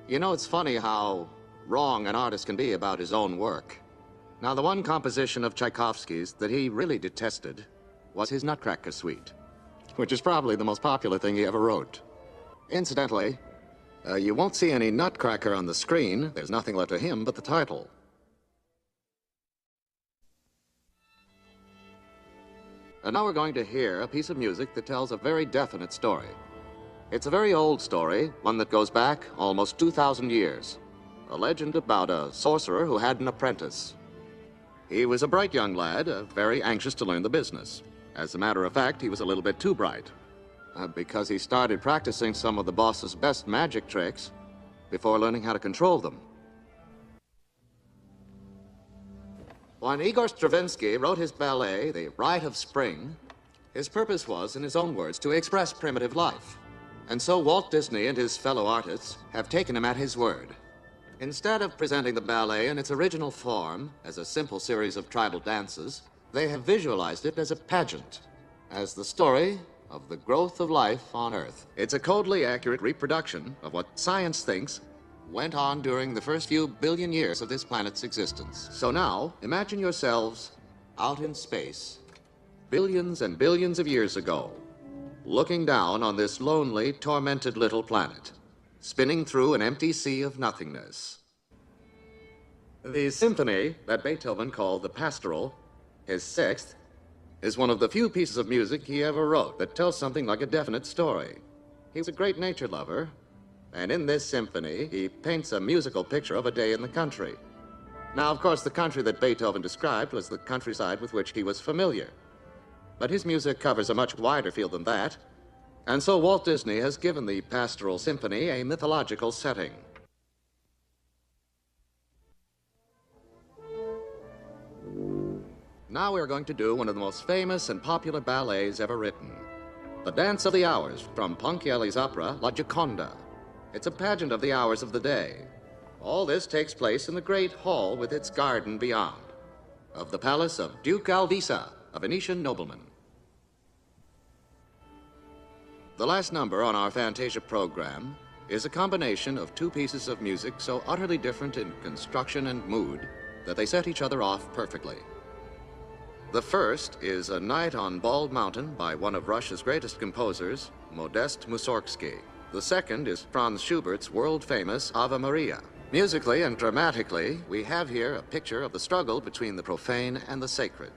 You know, it's funny how wrong an artist can be about his own work. Now, the one composition of Tchaikovsky's that he really detested was his Nutcracker Suite, which is probably the most popular thing he ever wrote. Incidentally, you won't see any Nutcracker on the screen. There's nothing left of him but the title. And now we're going to hear a piece of music that tells a very definite story. It's a very old story, one that goes back almost 2,000 years. A legend about a sorcerer who had an apprentice. He was a bright young lad, very anxious to learn the business. As a matter of fact, he was a little bit too bright, because he started practicing some of the boss's best magic tricks before learning how to control them. When Igor Stravinsky wrote his ballet, The Rite of Spring, his purpose was, in his own words, to express primitive life. And so Walt Disney and his fellow artists have taken him at his word. Instead of presenting the ballet in its original form as a simple series of tribal dances, they have visualized it as a pageant, as the story of the growth of life on Earth. It's a coldly accurate reproduction of what science thinks went on during the first few billion years of this planet's existence. So now, imagine yourselves out in space, billions and billions of years ago, looking down on this lonely, tormented little planet, spinning through an empty sea of nothingness. The symphony that Beethoven called the Pastoral, his sixth, is one of the few pieces of music he ever wrote that tells something like a definite story. He was a great nature lover, and in this symphony, he paints a musical picture of a day in the country. Now, of course, the country that Beethoven described was the countryside with which he was familiar. But his music covers a much wider field than that, and so Walt Disney has given the Pastoral Symphony a mythological setting. Now we're going to do one of the most famous and popular ballets ever written, The Dance of the Hours, from Ponchielli's opera La Gioconda. It's a pageant of the hours of the day. All this takes place in the great hall with its garden beyond, of the palace of Duke Alvisa, a Venetian nobleman. The last number on our Fantasia program is a combination of two pieces of music so utterly different in construction and mood that they set each other off perfectly. The first is A Night on Bald Mountain by one of Russia's greatest composers, Modest Mussorgsky. The second is Franz Schubert's world-famous Ave Maria. Musically and dramatically, we have here a picture of the struggle between the profane and the sacred.